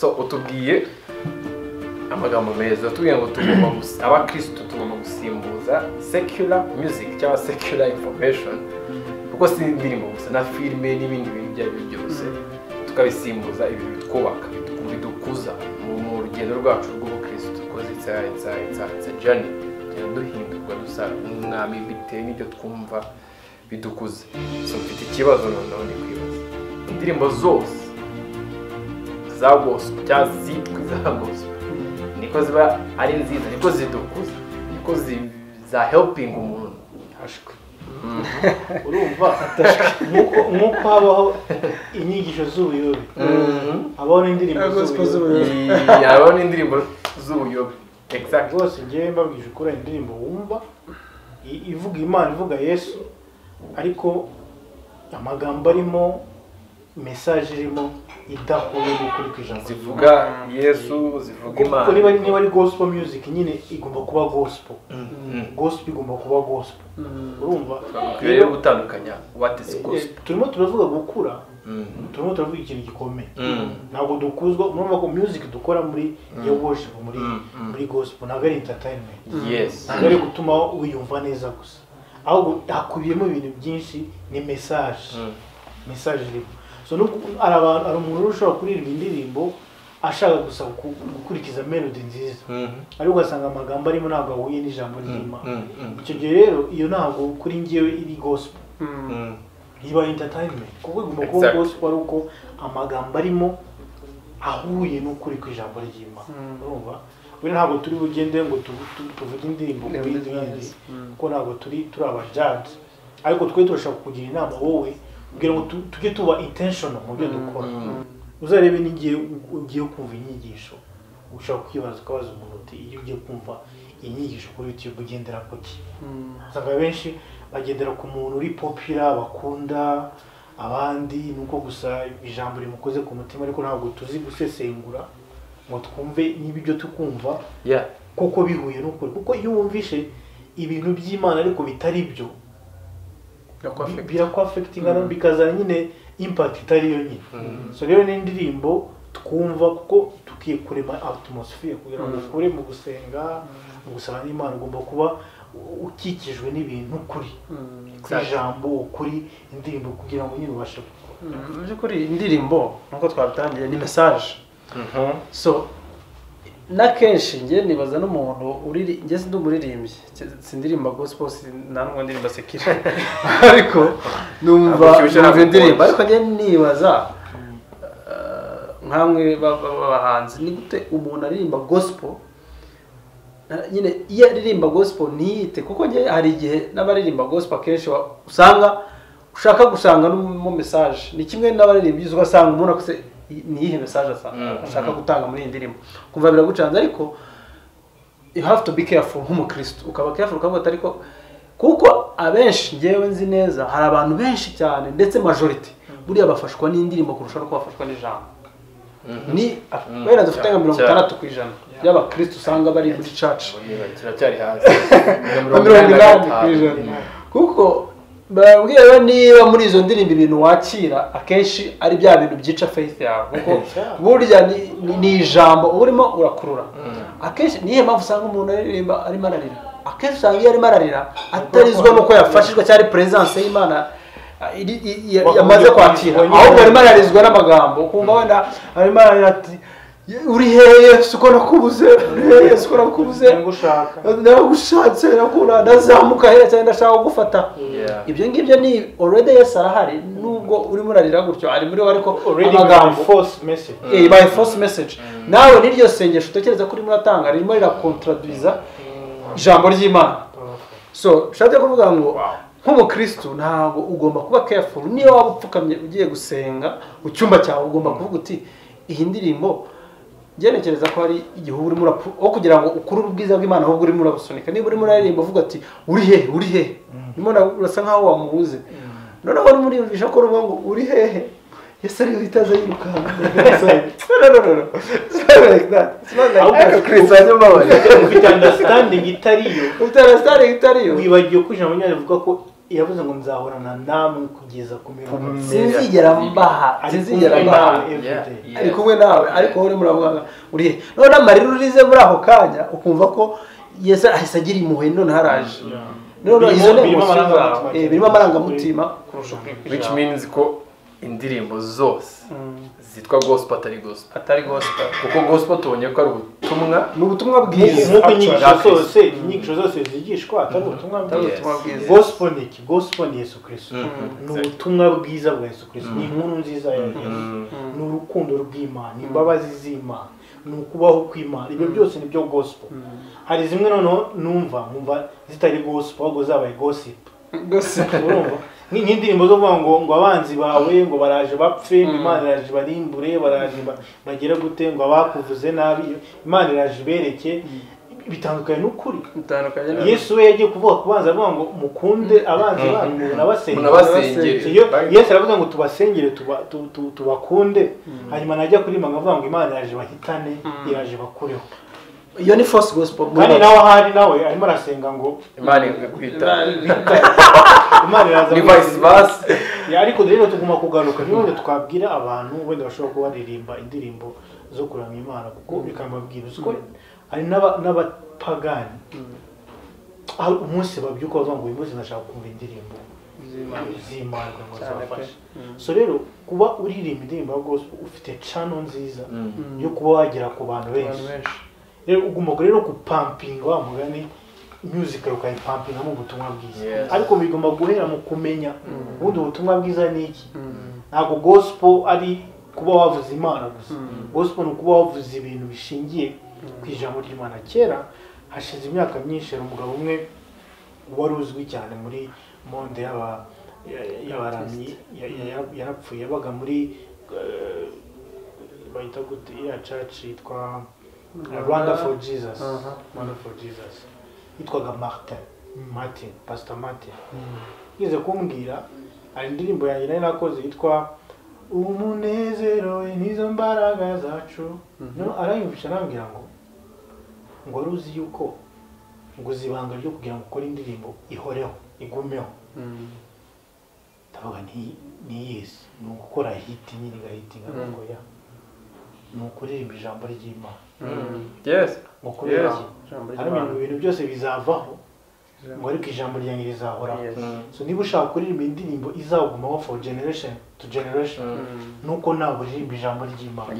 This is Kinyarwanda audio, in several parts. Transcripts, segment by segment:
so utubwiye amagambo meza tubwiye ngo tugomba abakristo tugomba gusimbuza secular music cyangwa secular information kuko si indirimbo gusa na filime n'ibindi bintu byari byose tukabisimbuza ibi bitwubaka bidukuza mu rugendo rwacu rw'ubukristo because it's a journey duhindurwa dusa umwami bitewe n'ibyo twumva bidukuze so mfite ikibazo noneho ndi kwibaza indirimbo zose za gospel cyangwa zitwa za gospel niko ziba ari nziza niko zidukuza niko za helping umuntu ashwe urumva nkuko habaho inyigisho z'ubuyobe habaho n'indirimbo z'ubuyobe habaho n'indirimbo z'ubuyobe exactly rwose ngewe mbabwije ukora indirimbo wumva ivuga Imana ivuga Yesu ariko amagambo arimo message irimo idahuye n'ukuri kw'ijambo zivuga Yesu zivuga Imana kuko niba ari gospel music nyine igomba kuba gospel gospel igomba kuba gospel urumva rero gutandukanya what is gospel turimo turavuga gukura turimo turavuga ikintu gikomeye ntabwo dukuzwa urumva ko music dukora muri ya worship muri gospel ntabwo ari entertainment ntabwo ari gutuma wiyumva neza gusa ahubwo hakubiyemo ibintu byinshi ni message irimo so ari umuntu ushobora kuririmba indirimbo ashaka gusa gukurikiza melody nziza ariko ugasanga amagambo arimo ntabwo ahuye n'ijambo ry'Imana icyo gihe rero iyo ntabwo kuri ngewe iri gospel iba entertainment kuko igomba kuba gospel ari uko amagambo arimo ahuye n'ukuri kw'ijambo ry'Imana urumva we ntabwo turi bugende ngo tuvuge indirimbo kuri kuko ntabwo turi abajudge ariko twe turashaka kugira inama wowe kugira ngo tujye tuba intentional mu byo dukora uzarebe n'igihe ugiye kumva inyigisho ushaka kwibaza ukabaza umuntu uti iyo ugiye kumva inyigisho kuri YouTube ugendera ku ki usanga benshi bagendera ku muntu uri popular bakunda abandi nuko gusa ijambo rimukoze ku mutima ariko ntabwo tuzi gusesengura ngo twumve niba ibyo tukumva koko bihuye n'ukuri kuko iyo wumvishe ibintu by'Imana ariko bitari byo birakwafectinga bikazana nyine impact itari yo nyine so rero n'indirimbo twumva kuko tukiye kurema atmosphere kugira ngo ukure mu gusenga mu gusaba n'Imana ugomba kuba ukikijwe n'ibintu kuri ijambo kuri indirimbo kugira ngo nyine ubashe gukora kuri indirimbo nkuko twabitangiye ni message so nakenshi ngiye nibaza n'umuntu uri ngiye ndi umuririmbyi sindirimba gospel nanone ndirimba sekira ariko numva indirimbo ariko ngiye nibaza nkamwe babahanzi ni gute umuntu aririmba gospel nyine iyo aririmba gospel niyite kuko ngiye hari igihe n'abaririmba gospel kenshi usanga ushaka gusanga no message ni kimwe n'abaririmba ugasanga umuntu akose niyihe message ashaka gutanga muri indirimbo kumva biragucanza ariko you have to be careful nk'umukristo ukaba careful ukavuga ariko kuko abenshi ngewe nzi neza hari abantu benshi cyane ndetse majority buriya bafashwa n'indirimbo kurusha no kubafashwa n'ijambo ni wera dufite nka 60% y'abakristo usanga bari muri church kiracyari hasi 80% kuko babwiye niba muri izo ndirimbo ibintu wakira akenshi ari bya bintu byica faith yawe kuko burya ni ijambo urimo urakurura akenshi nihe mpamvu usanga umuntu aririmba arimo ararira akenshi usanga iyo arimo ararira atarizwa nuko yafashijwe cyari presence y'Imana yamaze kwakira ahubwo arimo ararizwa n'amagambo kumva wenda arimo ararira ati uri hehe suko nakubuze suko nakubuze ndagushatse nakura ndazamuka hera cyane ndashaka gufata ibyo ngibyo ni already Yesu arahari nubwo uri murarira gutyo ari muri ariko amagambo false message by false message nawe niryo sengesho utekereza kuri muratanga ririmo rira contradiza ijambo ry'Imana so shaka kuvuga ngo nk'umukristo ntabwo ugomba kuba careful niyo waba upfukamye ugiye gusenga mu cyumba cyawe ugomba kuvuga uti iyi ndirimbo ngenekereza ko ari igihugu uri muri kugira ngo ukurure ubwiza bw'Imana ahubwo uri muri abusunika niba uri muri aririmba uvuga ati uri he nimona urasa nkaho wamubuze noneho uri muri yumvisha ko ruvuga ngo uri hehe Yesu ari itaza yirukanga no like that it's not like Kristo anyuma ufite understanding itariyo wibagiye ko ijambo nyine rivuga ko yavuze ngo nzahorana namwe kugeza ku mirongo sinzigera mbaha ari kumwe nawe ariko wowe muravuga uri none amarira urize muri ako kanya ukumva ko Yesu ahise agira impuhwe none haraje none izo ni birimo amarangamutima kurusha which means ko indirimbo zose zitwa gospel atari gospel kuko gospel tubonye ko ari ubutumwa n'ubutumwa bwiza nk'uko inyigisho zose zigishwa atari ubutumwa bwiza gospel ni Yesu Kristo ni ubutumwa bwiza bwa Yesu Kristo ni inkuru nziza ya Yesu ni urukundo rw'Imana ni imbabazi z'Imana ni ukubaho kw'Imana ibyo byose ni byo gospel hari zimwe noneho numva zitari gospel ahubwo zabaye gossip nk'indirimbo zo kuvuga ngo abanzi bawe ngo baraje bapfe Imana iraje barimbure baraje bagera gute ngo abakuvuze nabi Imana iraje bereke bitandukanye n'ukuri Yesu we yagiye kuvuga kubanza avuga ngo mukunde abanzi banyu nabasengere Yesu aravuga ngo tubasengere tubakunde hanyuma najya kuririmba ngavuga ngo Imana iraje bahitane iraje bakureho iyo ni false gospel kandi nawe arimo arasenga ngo Imana ikwita Imana iraza ni vice versa ariko rero tuguma kugaruka niyo twabwira abantu wenda bashobora kuba baririmba indirimbo zo kuramya Imana kuko bikamabwira uko hari n'abapagani aho umunsi babyuka bavuga ngo uyu munsi ndashaka kumva indirimbo z'Imana ngo zafashe so rero kuba uririmba indirimbo ya gospel ufite channel nziza yo kuba wagera ku bantu benshi rero ugomba rero kupampinga wa mugani music ukayipampinga mu butumwa bwiza ariko bigomba guhera mu kumenya ubundi ubutumwa bwiza ni iki ntabwo gospel ari kuba wavuza Imana gusa gospel ni kuba wavuza ibintu bishingiye ku ijambo ry'Imana kera hashize imyaka myinshi umugabo umwe wari uzwi cyane muri monde y'abarami yarapfuye yabaga muri bayita gute ya church yitwa Rwanda for Jesus yitwaga Pastor Martin yize kumbwira ari indirimbo yanjye nari nakoze yitwa umunezero nizo mbaraga zacu no arayumvisha nambwira ngo ruzi yuko ngo zibanga ryo kugira ngo ukore indirimbo ihoreho igumeho tabaga ni Yesu ni gukora hit nyine gahitinga ngo ya ni ukuririmba ijambo ry'Imana yes ngo kubera ibintu byose bizavaho ngo ariko ijambo ryanjye rizahoraho so niba ushaka kuririmba indirimbo izagumaho for generation to generation nuko ntabwo uririmba ijambo ry'Imana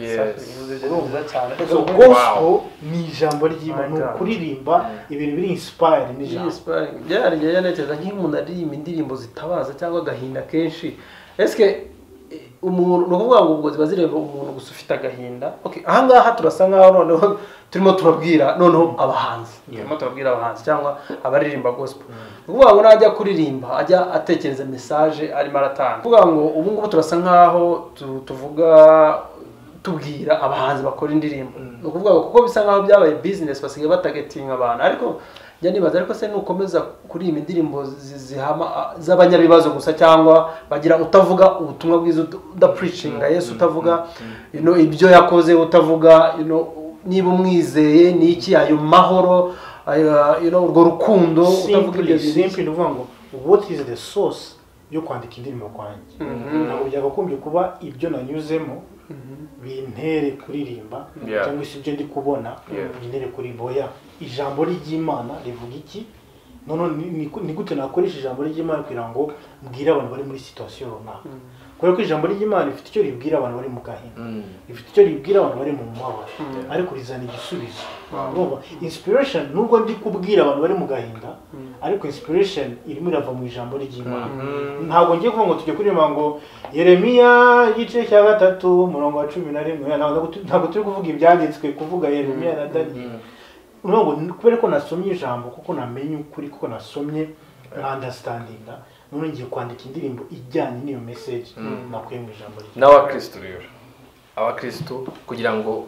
so gospel ni ijambo ry'Imana ni ukuririmba ibintu biri inspire n'ijambo byari yaneteza nk'umuntu aririmba indirimbo zitabaza cyangwa agahinda kenshi eske umuntu no kuvuga ngo ubwo ziba zireba umuntu gusa ufite agahinda okay ahangaha turasa nkaho noneho turimo turabwira noneho abahanzi cyangwa abaririmba gospel kuvuga ngo najya kuririmba ajya atekereza message arimo aratanga kuvuga ngo ubu ngubu turasa nkaho tuvuga tubwira abahanzi bakora indirimbo no kuvuga kuko bisa nkaho byabaye business basigaye batagetinga abantu ariko njya nibaza ariko se nukomeza kuririmba indirimbo zihama z'abanyabibazo gusa cyangwa bagira utavuga ubutumwa bwiza preaching Yesu utavuga ibyo yakoze utavuga niba umwizeye niki ayo mahoro urwo rukundo utavuga ibyo simple uvuga ngo what is the source yo kwandika indirimbo kwanjye ntabwo byagakombye kuba ibyo nanyuzemo bintere kuririmba cyangwa se ibyo ndi kubona bintere kuririmba oya ijambo ry'Imana rivuga iki none ni gute nakoresha ijambo ry'Imana kugira ngo mbwire abantu bari muri situation runaka kubera ko ijambo ry'Imana rifite icyo ribwira abantu bari mu gahinda rifite icyo ribwira abantu bari mu mubabaro ariko rizana igisubizo urumva inspiration nubwo ndi kubwira abantu bari mu gahinda ariko inspiration irimo irava mu ijambo ry'Imana ntabwo ngiye kuvuga ngo tujye kuririmba ngo Yeremiya igice cya 3:11 ntabwo turi kuvuga ibyanditswe kuvuga Yeremiya na Daniel kubera ko nasomye ijambo kuko namenye ukuri kuko nasomye na understandinga none ngiye kwandika indirimbo ijyanye n'iyo message nakuye mu ijambo n'abakristo rero abakristo kugira ngo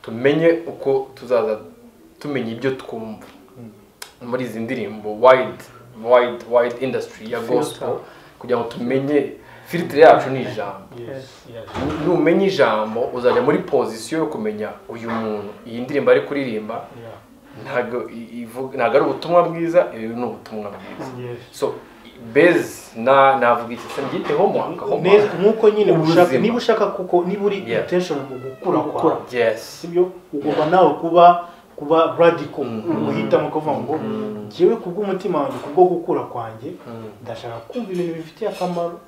tumenye uko tuzaza tumenya ibyo twumva muri izi ndirimbo wide industry ya gospel kugira ngo tumenye filtre yacu ni ijambo numenye ijambo uzajya muri position yo kumenya uyu muntu iyi ndirimbo ari kuririmba ntago ari ubutumwa bwiza ibi ni ubutumwa bwiza so base navuga iki se ngite homework nkuko nyine ushaka niba ushaka kuko niba uri intention mu gukura kwa sibyo ugomba nawe kuba radical guhitamo kuvuga ngo jewe kubw'umutima wanjye kubwo gukura kwanjye ndashaka kumva ibintu bifitiye akamaro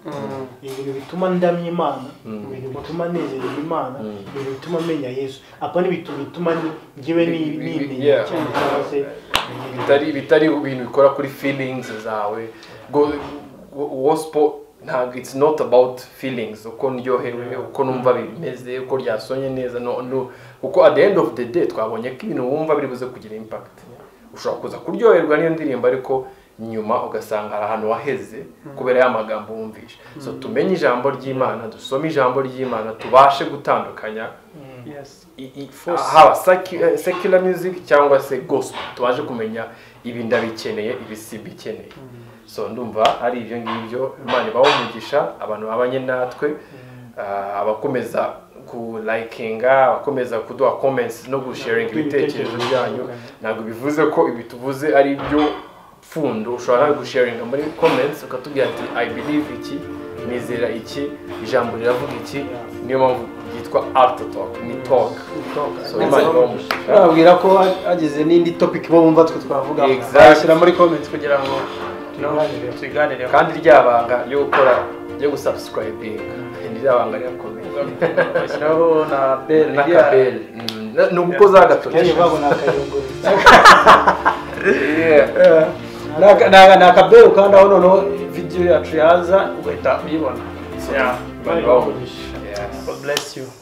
ibintu bituma ndamya Imana ibintu bituma nezereza Imana ibintu bituma menya Yesu apa bituma njyewe n'imenya cyangwa se bitari ibintu bikora kuri feelings zawe gospel ntabwo it's not about feelings uko ndyoherewe uko numva bimeze uko ryasonye neza no kuko at the end of the day twabonye ko ibintu wumva biri buze kugira impact ushobora kuza kuryoherwa n'iyo ndirimbo ariko nyuma ugasanga hari ahantu waheze kubera ya magambo wumvisha so tumenye ijambo ry'Imana dusome ijambo ry'Imana tubashe gutandukanya haba secular music cyangwa se gospel tubashe kumenya ibi ndabikeneye ibi simbikeneye so ndumva ari ibyo ngibyo Imana ibaho umugisha abantu babanye natwe abakomeza ku likinga abakomeza kuduha comments no gusharing ibitekerezo byanyu ntabwo bivuze ko ibi tuvuze ari byo fundo ushobora gusharinga muri comments ukatubwira ati I believe iki nizera iki ijambo riravuga iki niyo mpamvu yitwa art talk ni talk so Imana ibaho umugisha babwira ko agize n'indi topic bo bumva twe twavuga bashyira muri comments kugira ngo tuganire kandi ryabanga ryo gukora ryo gusubscribing ryabanga ryakomeye bashyiraho na bell na kabel nuko zagatoke kandi babona akayunguru na kabel kandi aho noneho video yacu yaza ugahita uyibona God bless you.